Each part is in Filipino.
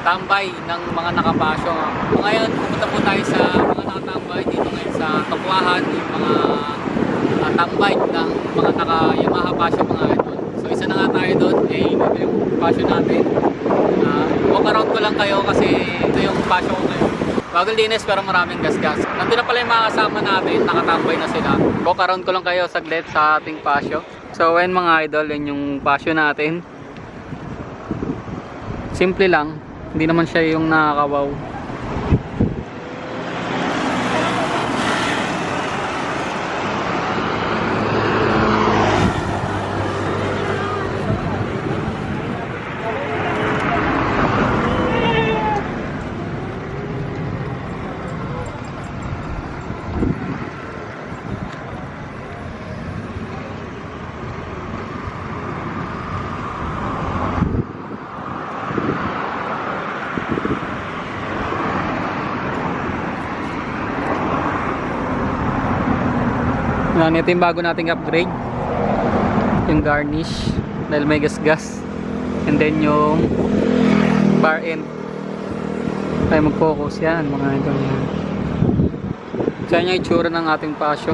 tambay ng mga nakapasyo. Ngayon, pupunta po tayo sa mga nakatambay dito ngayon sa Tokwahan, yung mga tambay ng mga naka-Yamaha pasyo mga idol. So isa na nga tayo doon, ito yung pasyo natin. Walk around ko lang kayo kasi ito yung pasyo ko ngayon. Bagong linis pero maraming gasgas. Nandun na pala yung mga kasama natin, nakatambay na sila. Walk around ko lang kayo saglit sa ating pasyo. So ayun mga idol, yun yung pasyo natin. Simple lang, hindi naman siya yung nakakawaw. Ito yung bago nating upgrade, yung garnish dahil may gas-gas, and then yung bar end tayo mag-focus yan mga idol. Yan yung itsura ng ating pasyo.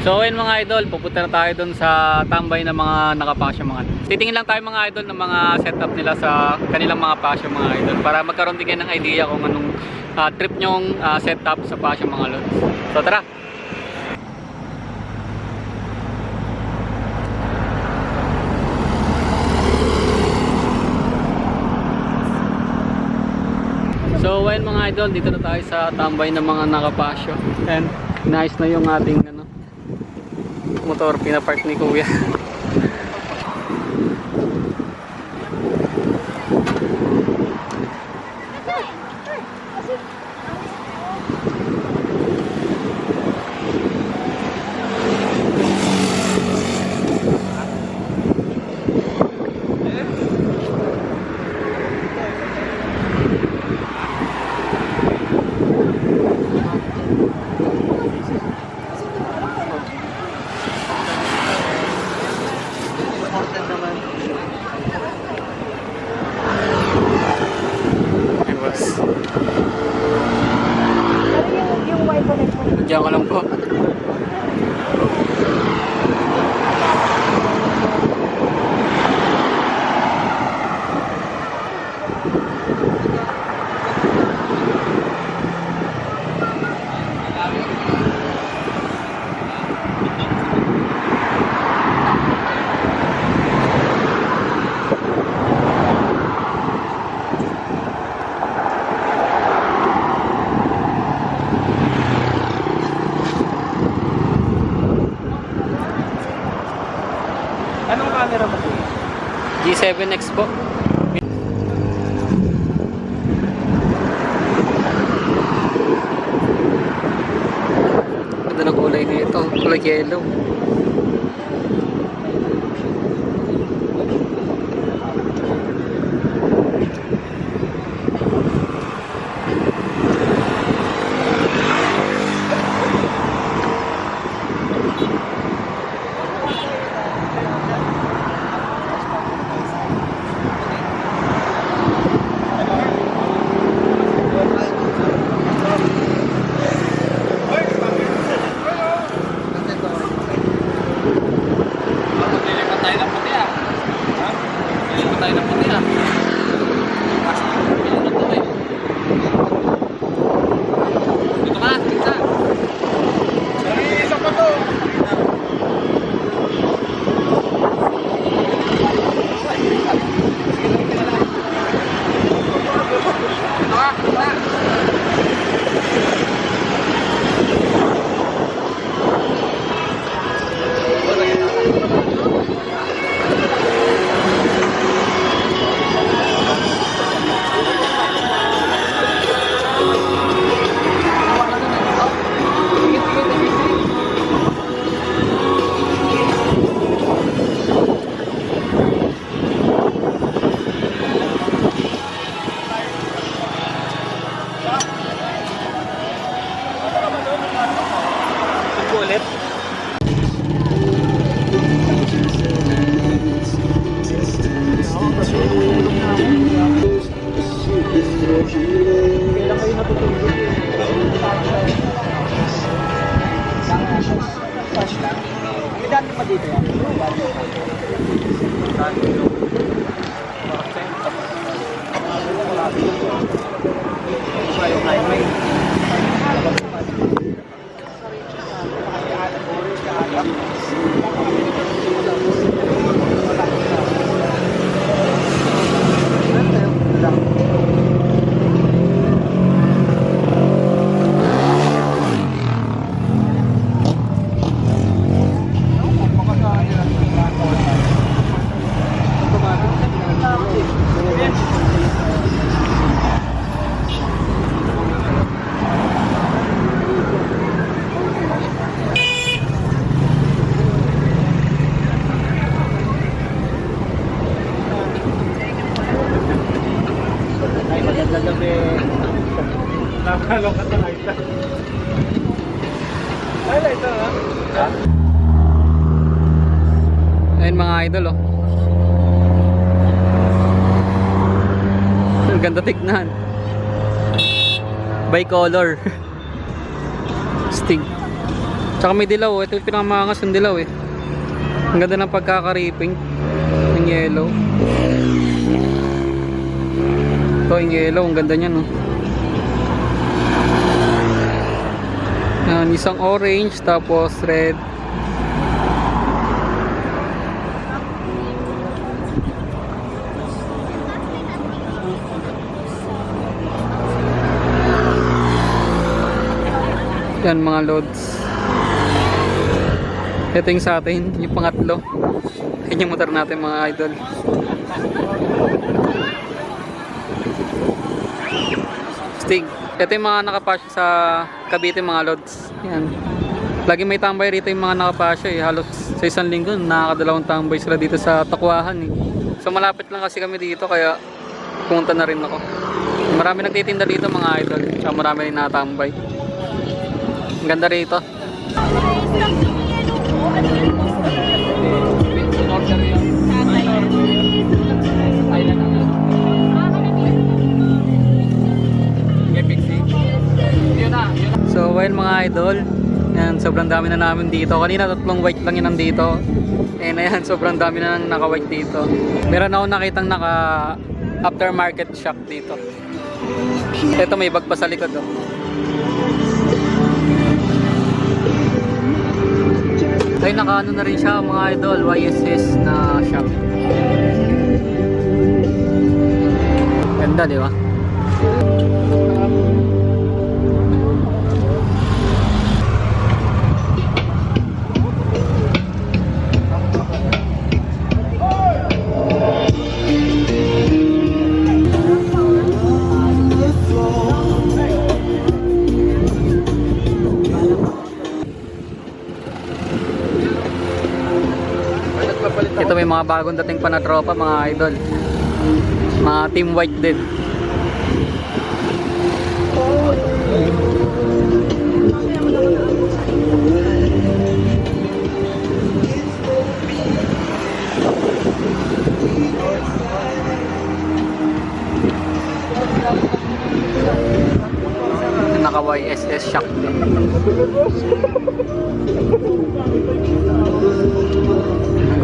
So ayun mga idol, pupunta na tayo dun sa tambay ng mga nakapasyo mga idol. Titingin lang tayo mga idol ng mga setup nila sa kanilang mga pasyo mga idol para magkaroon din kayo ng idea kung anong trip nyong setup sa pasyo mga lods. So tara! So ayun mga idol, dito na tayo sa tambay ng mga nakapasyo. And nice na yung ating motor, pinapark ni kuya. Diyan ko lang po. Anong camera mo po? G7X po. Ganda ng kulay nito, kulay yellow. Kailan kayo natutulog? May dati pa dito yan? Ay, magandang gabi. Nakalong ka sa lighter. Ay, lighter ha? Ayun mga idol oh. Ang ganda tignan. Bicolor. Sting. Tsaka may dilaw oh. Ito yung pinakamangas ng dilaw eh. Ang ganda ng pagkakariping ng yellow. Ito yung yellow, ang ganda niyan no. Yan, isang orange tapos red. Yan mga loads. Ito yung sa atin, yung pangatlo. Yan yung motor natin mga idol. Stig. Ito yung mga nakapasya sa Cavite mga loads. Yan. Lagi may tambay rito yung mga nakapasya eh. Halos sa isang linggo nakakadalawang tambay sila dito sa Takwahan eh. So malapit lang kasi kami dito kaya pumunta na rin ako. Marami nagtitinda dito mga idol. Tsaka marami rin nakatambay. Ang ganda rito. So well mga idol, yan, sobrang dami na namin dito. Kanina tatlong white lang yun nandito. And ayan, sobrang dami na nang naka-white dito. Meron ako nakitang naka aftermarket shop dito. Ito may bag pa sa likod oh. Ay naka ano na rin siya mga idol, YSS na shop. Ganda di ba? Ito may mga bagong dating pa na tropa mga idol. Mga team white din. Naka YSS shock din.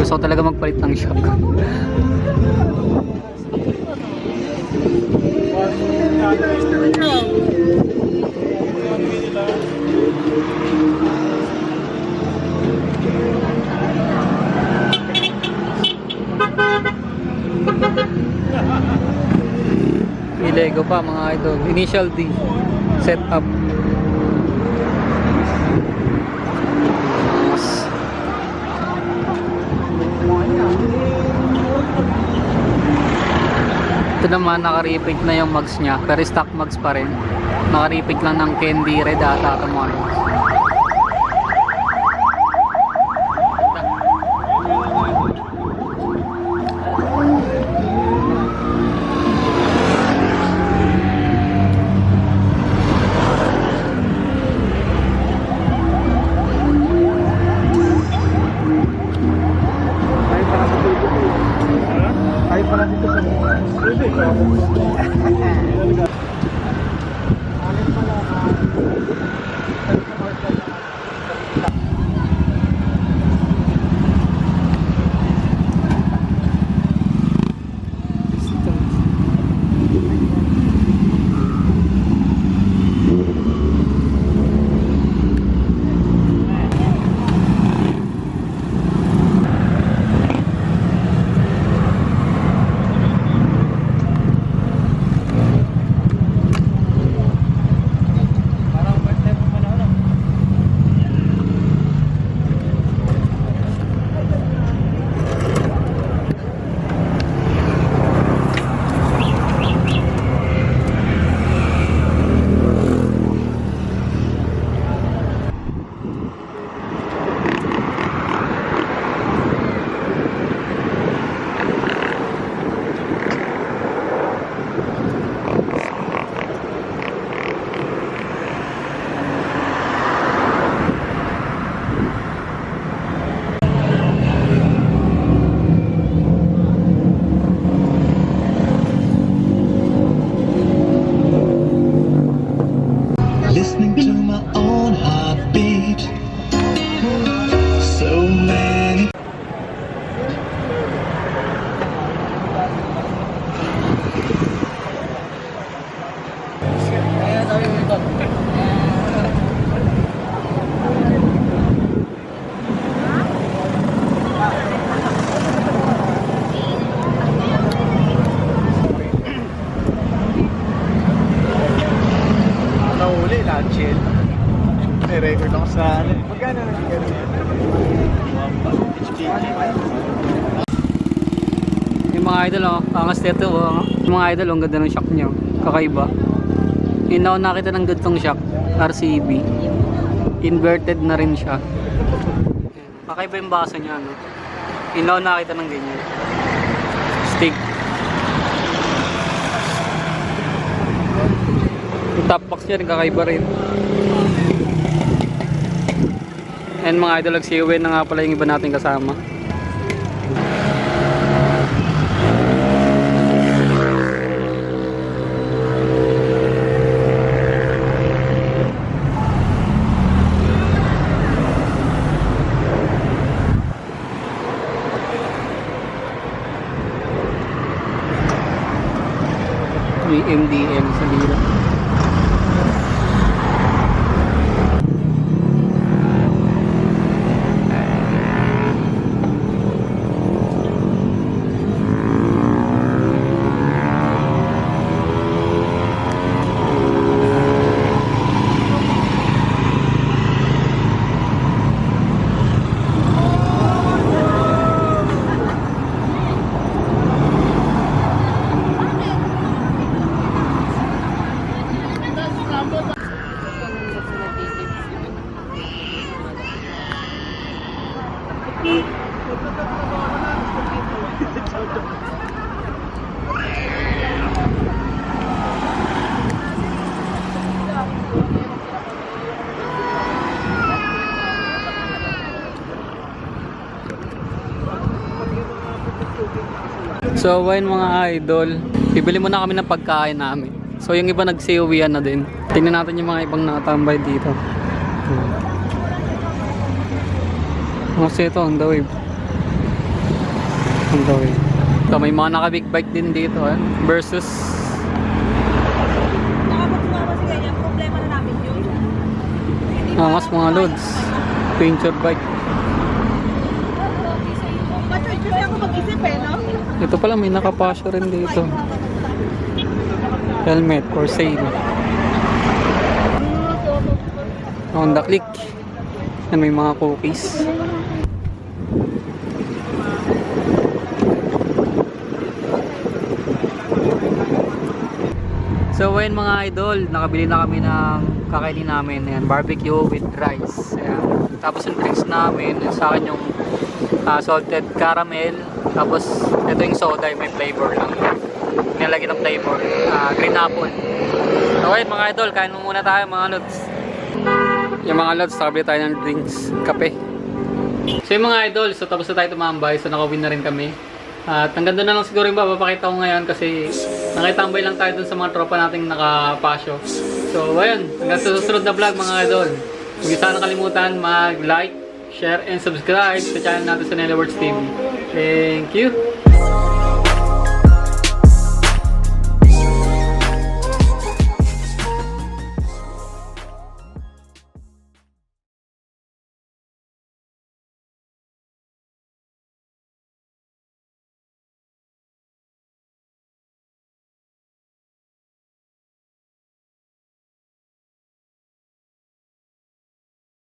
Gusto ko talaga magpalit ng shock. May Lego pa mga idol. Initial D. Setup. Ito naman naka-repick na yung mugs niya, pero stock mugs pa rin. Naka-repick lang ng candy red ata ito mga. Ay, para dito sa Yung mga idol, oh, angas nito, oh. Yung mga idol, ang ganda ng shock nyo. Kakaiba. Yun ako nakita ng gantong shock. RCB. Inverted na rin siya. Kakaiba yung baso niya, no? Yun ako nakita ng ganyan. Stick. Yung top box niya rin, kakaiba rin. And mga idol, nagsiuwi na nga pala yung iba nating kasama. May MDM sa lira. So ayun mga idol, bibili muna kami ng pagkain namin. So yung iba nagsiuwian na din. Tingnan natin yung mga ibang nakatambay dito. Kasi ito, Honda Wave. Honda Wave. So may mga naka-big bike din dito versus Nakapagsumawa si ganyan, problema na namin yun. mas mga loads. Pincher bike. Matured kasi ako mag-isip no? Ito pala may nakapasyo rin dito. Helmet for sale. Honda Click. Yan may mga cookies. So ayun mga idol, nakabili na kami ng kakainin namin. Ayan, barbecue with rice. Ayan. Tapos yung drinks namin, sa akin yung salted caramel. Tapos ito yung soda, may flavor lang. Nilalagyan ng flavor, green apple. So ayun mga idol, kain mo muna tayo mga lods. Yung mga lods, nakabili tayo ng drinks, kape. So yung mga idol, so tapos na tayo tumambay. So nakawin na rin kami. At hanggang doon na lang siguro yung papapakita ko ngayon kasi nakitambay lang tayo dun sa mga tropa nating nakapasyo. So ayun, hanggang sa susunod na vlog mga idol. Huwag sana kalimutan mag-like, share, and subscribe sa channel natin sa Nelly Words TV. Thank you!